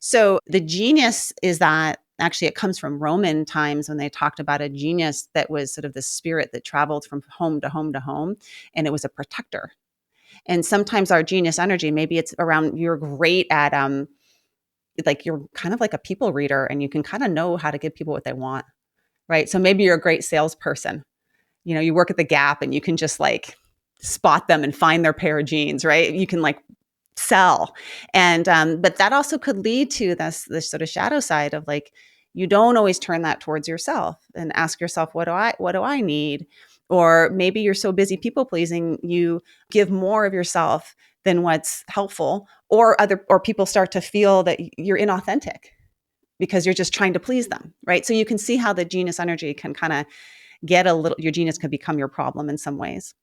So the genius is that actually it comes from Roman times when they talked about a genius that was sort of the spirit that traveled from home to home to home, and it was a protector. And sometimes our genius energy, maybe it's around you're great at like you're kind of like a people reader and you can kind of know how to give people what they want, right? So maybe you're a great salesperson. You work at the Gap and you can just like spot them and find their pair of jeans, right? You can like sell. And but that also could lead to this sort of shadow side of like you don't always turn that towards yourself and ask yourself, what do I need? Or maybe you're so busy people pleasing, you give more of yourself than what's helpful, or people start to feel that you're inauthentic because you're just trying to please them, right? So you can see how the genius energy can kind of your genius could become your problem in some ways.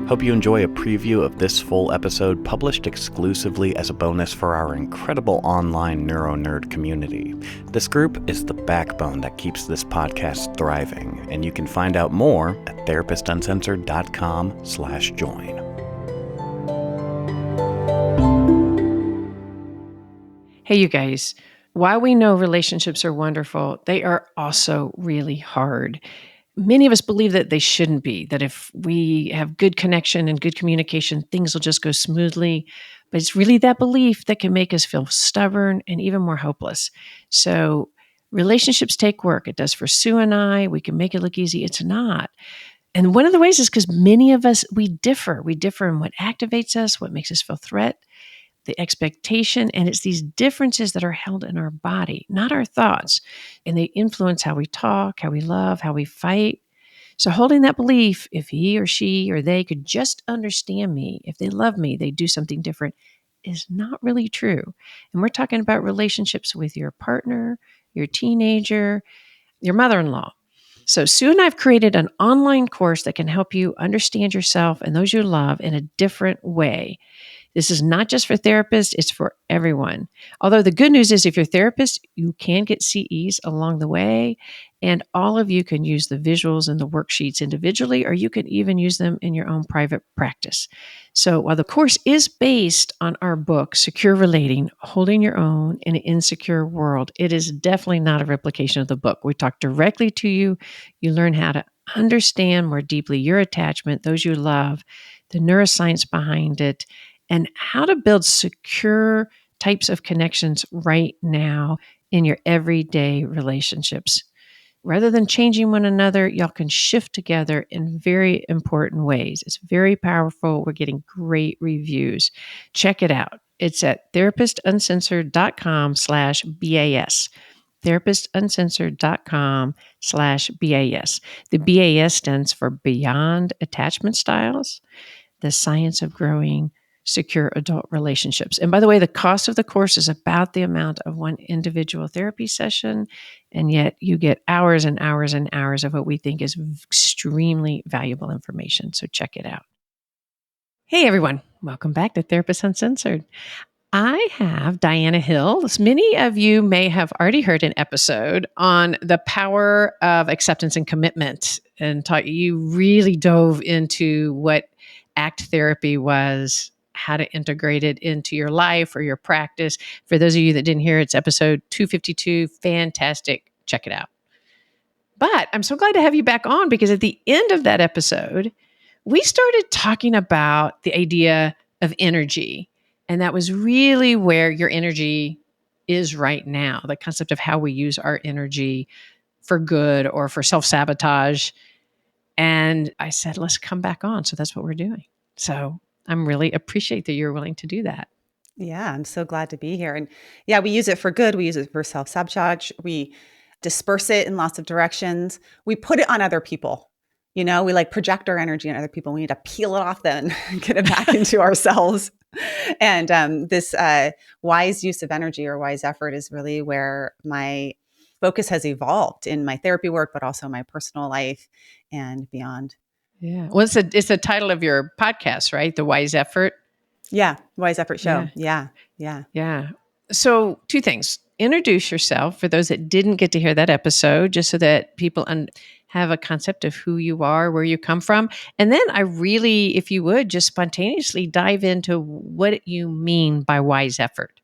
Hope you enjoy a preview of this full episode published exclusively as a bonus for our incredible online Neuro Nerd community. This group is the backbone that keeps this podcast thriving, and you can find out more at therapistuncensored.com/join. Hey, you guys. While we know relationships are wonderful, they are also really hard. Many of us believe that they shouldn't be, that if we have good connection and good communication, things will just go smoothly. But it's really that belief that can make us feel stubborn and even more hopeless. So relationships take work. It does for Sue and I. We can make it look easy. It's not. And one of the ways is because many of us, we differ. We differ in what activates us, what makes us feel threat, the expectation, and it's these differences that are held in our body, not our thoughts. And they influence how we talk, how we love, how we fight. So holding that belief, if he or she or they could just understand me, if they love me, they do something different, is not really true. And we're talking about relationships with your partner, your teenager, your mother-in-law. So Sue and I have created an online course that can help you understand yourself and those you love in a different way. This is not just for therapists, it's for everyone. Although the good news is if you're a therapist, you can get CEs along the way, and all of you can use the visuals and the worksheets individually, or you can even use them in your own private practice. So while the course is based on our book, Secure Relating, Holding Your Own in an Insecure World, it is definitely not a replication of the book. We talk directly to you. You learn how to understand more deeply your attachment, those you love, the neuroscience behind it, and how to build secure types of connections right now in your everyday relationships. Rather than changing one another, y'all can shift together in very important ways. It's very powerful. We're getting great reviews. Check it out. It's at therapistuncensored.com/BAS. therapistuncensored.com/BAS. The BAS stands for Beyond Attachment Styles, the Science of Growing Secure Adult Relationships. And by the way, the cost of the course is about the amount of one individual therapy session, and yet you get hours and hours and hours of what we think is extremely valuable information. So check it out. Hey, everyone. Welcome back to Therapist Uncensored. I have Diana Hill. Many of you may have already heard an episode on the power of acceptance and commitment, and you really dove into what ACT therapy was, how to integrate it into your life or your practice. For those of you that didn't hear, it's episode 252. Fantastic. Check it out. But I'm so glad to have you back on because at the end of that episode, we started talking about the idea of energy. And that was really where your energy is right now, the concept of how we use our energy for good or for self-sabotage. And I said, let's come back on. So that's what we're doing. So I'm really appreciate that you're willing to do that. Yeah, I'm so glad to be here. And yeah, we use it for good. We use it for self-sabotage. We disperse it in lots of directions. We put it on other people. We like project our energy on other people. We need to peel it off then and get it back into ourselves. And this wise use of energy or wise effort is really where my focus has evolved in my therapy work, but also my personal life and beyond. Yeah. Well, it's the title of your podcast, right? The Wise Effort. Yeah. Wise Effort Show. Yeah. So 2 things. Introduce yourself for those that didn't get to hear that episode, just so that people have a concept of who you are, where you come from. And then I really, if you would, just spontaneously dive into what you mean by wise effort.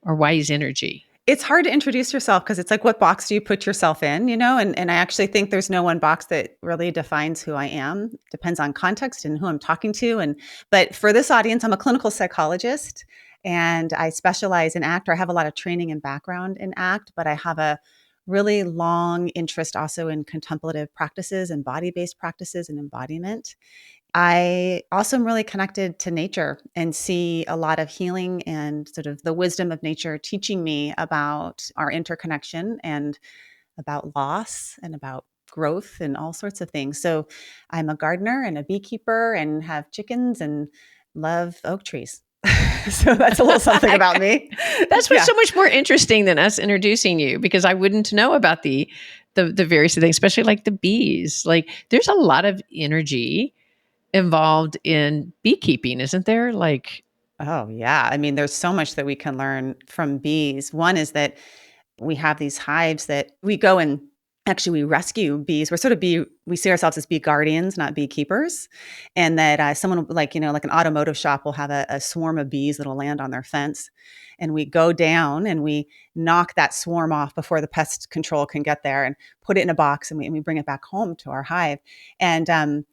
or wise energy? It's hard to introduce yourself because it's like, what box do you put yourself in, you know? And I actually think there's no one box that really defines who I am. Depends on context and who I'm talking to. But for this audience, I'm a clinical psychologist and I specialize in ACT, or I have a lot of training and background in ACT, but I have a really long interest also in contemplative practices and body-based practices and embodiment. I also am really connected to nature and see a lot of healing and sort of the wisdom of nature teaching me about our interconnection and about loss and about growth and all sorts of things. So I'm a gardener and a beekeeper and have chickens and love oak trees. So that's a little something about me. That's what's so much more interesting than us introducing you, because I wouldn't know about the various things, especially like the bees. Like there's a lot of energy involved in beekeeping, isn't there? Like, Oh, yeah. I mean, there's so much that we can learn from bees. One is that we have these hives that we go and actually we rescue bees. We see ourselves as bee guardians, not beekeepers. And that someone like, like an automotive shop will have a swarm of bees that'll land on their fence. And we go down and we knock that swarm off before the pest control can get there and put it in a box and we bring it back home to our hive. And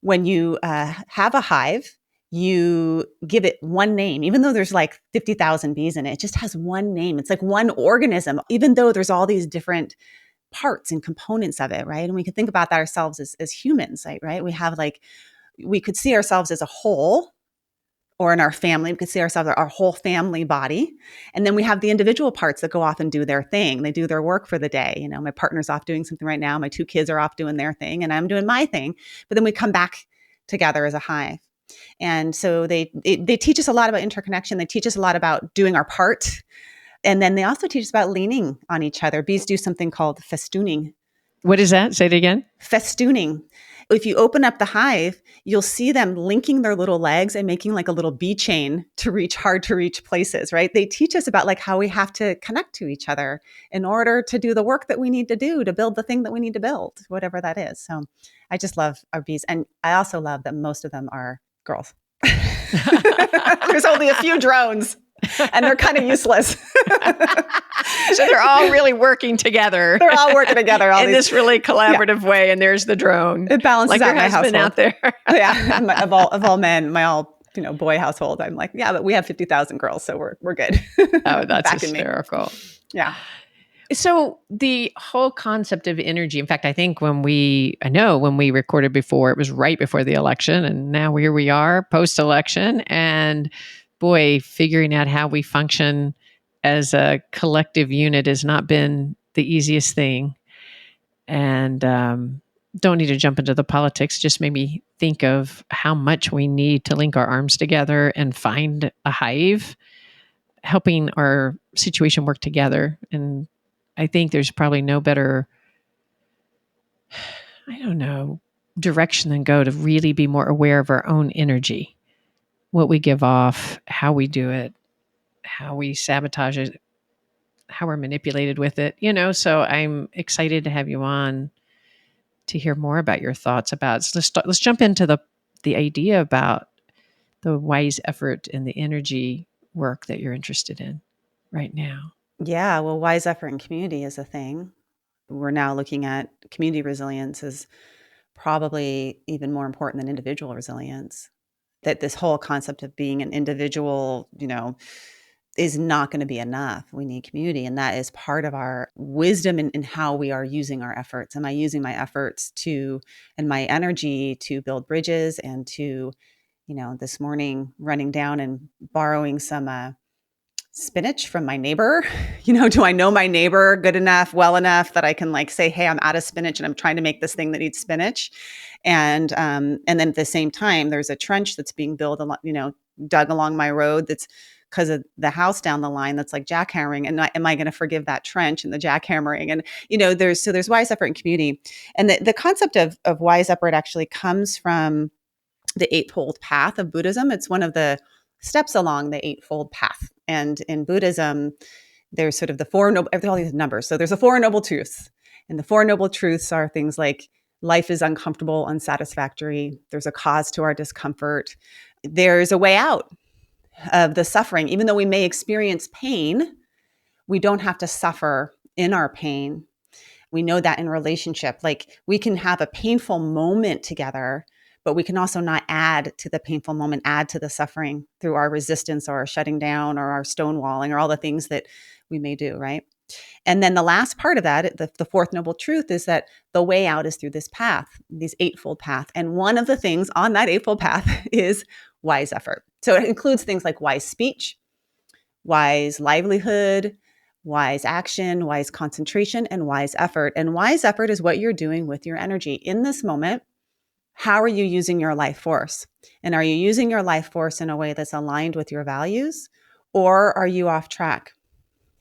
when you have a hive, you give it one name, even though there's like 50,000 bees in it, it just has one name. It's like one organism, even though there's all these different parts and components of it, right? And we can think about that ourselves as humans, right? We could see ourselves as a whole, or in our family, we could see ourselves, our whole family body. And then we have the individual parts that go off and do their thing. They do their work for the day. My partner's off doing something right now. My two kids are off doing their thing and I'm doing my thing. But then we come back together as a hive. And so they teach us a lot about interconnection. They teach us a lot about doing our part. And then they also teach us about leaning on each other. Bees do something called festooning. what is that? Say it again. Festooning. If you open up the hive, you'll see them linking their little legs and making like a little bee chain to reach hard to reach places, right? They teach us about like how we have to connect to each other in order to do the work that we need to do to build the thing that we need to build, whatever that is. So I just love our bees. And I also love that most of them are girls. There's only a few drones and they're kind of useless. So they're all really working together. They're all working together in this really collaborative way. And there's the drone. It balances like out your my husband household. out there. Yeah, of all men, my all boy household. I'm like, yeah, but we have 50,000 girls, so we're good. Oh, that's hysterical. Yeah. So the whole concept of energy, in fact, I think when we recorded before, it was right before the election, and now here we are post-election, and boy, figuring out how we function as a collective unit has not been the easiest thing. And don't need to jump into the politics, just made me think of how much we need to link our arms together and find a hive, helping our situation work together. And I think there's probably no better, direction than go to really be more aware of our own energy, what we give off, how we do it, how we sabotage it, how we're manipulated with it, So I'm excited to have you on to hear more about your thoughts about. So let's jump into the idea about the wise effort and the energy work that you're interested in right now. Yeah, well, wise effort and community is a thing. We're now looking at community resilience as probably even more important than individual resilience. That this whole concept of being an individual, is not going to be enough. We need community. And that is part of our wisdom in how we are using our efforts. Am I using my efforts and my energy to build bridges and to, this morning running down and borrowing some spinach from my neighbor? Do I know my neighbor good enough, well enough that I can like say, hey, I'm out of spinach and I'm trying to make this thing that needs spinach. And then at the same time, there's a trench that's being built, dug along my road that's because of the house down the line that's like jackhammering. And am I going to forgive that trench and the jackhammering? And, there's wise effort and community. And the concept of wise effort actually comes from the Eightfold Path of Buddhism. It's one of the steps along the Eightfold Path. And in Buddhism, there's sort of the Four Noble, all these numbers. So there's the Four Noble Truths. And the Four Noble Truths are things like life is uncomfortable, unsatisfactory. There's a cause to our discomfort. There's a way out. of the suffering. Even though we may experience pain, we don't have to suffer in our pain. We know that in relationship, like we can have a painful moment together, but we can also not add to the painful moment, add to the suffering through our resistance or our shutting down or our stonewalling or all the things that we may do, right? And then the last part of that, the fourth noble truth, is that the way out is through this path, these eightfold path. And one of the things on that eightfold path is wise effort. So it includes things like wise speech, wise livelihood, wise action, wise concentration, and wise effort. And wise effort is what you're doing with your energy in this moment. How are you using your life force? And are you using your life force in a way that's aligned with your values, or are you off track?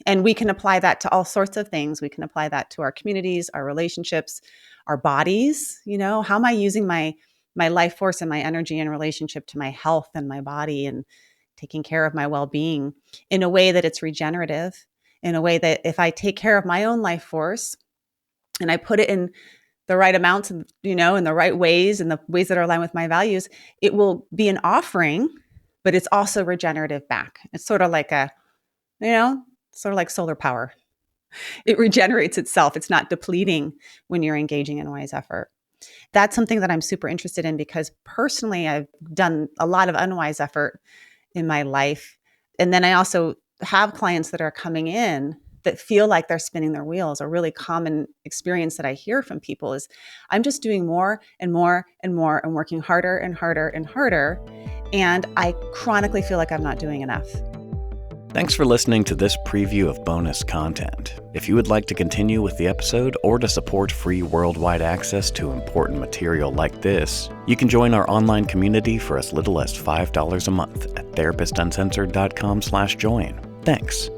And we can apply that to all sorts of things. We can apply that to our communities, our relationships, our bodies. How am I using my life force and my energy in relationship to my health and my body and taking care of my well-being in a way that it's regenerative, in a way that if I take care of my own life force and I put it in the right amounts, in the right ways, and the ways that are aligned with my values, it will be an offering, but it's also regenerative back. It's sort of like solar power. It regenerates itself. It's not depleting when you're engaging in wise effort. That's something that I'm super interested in because personally, I've done a lot of unwise effort in my life. And then I also have clients that are coming in that feel like they're spinning their wheels. A really common experience that I hear from people is, I'm just doing more and more and more and working harder and harder and harder. And I chronically feel like I'm not doing enough. Thanks for listening to this preview of bonus content. If you would like to continue with the episode or to support free worldwide access to important material like this, you can join our online community for as little as $5 a month at therapistuncensored.com/join. Thanks.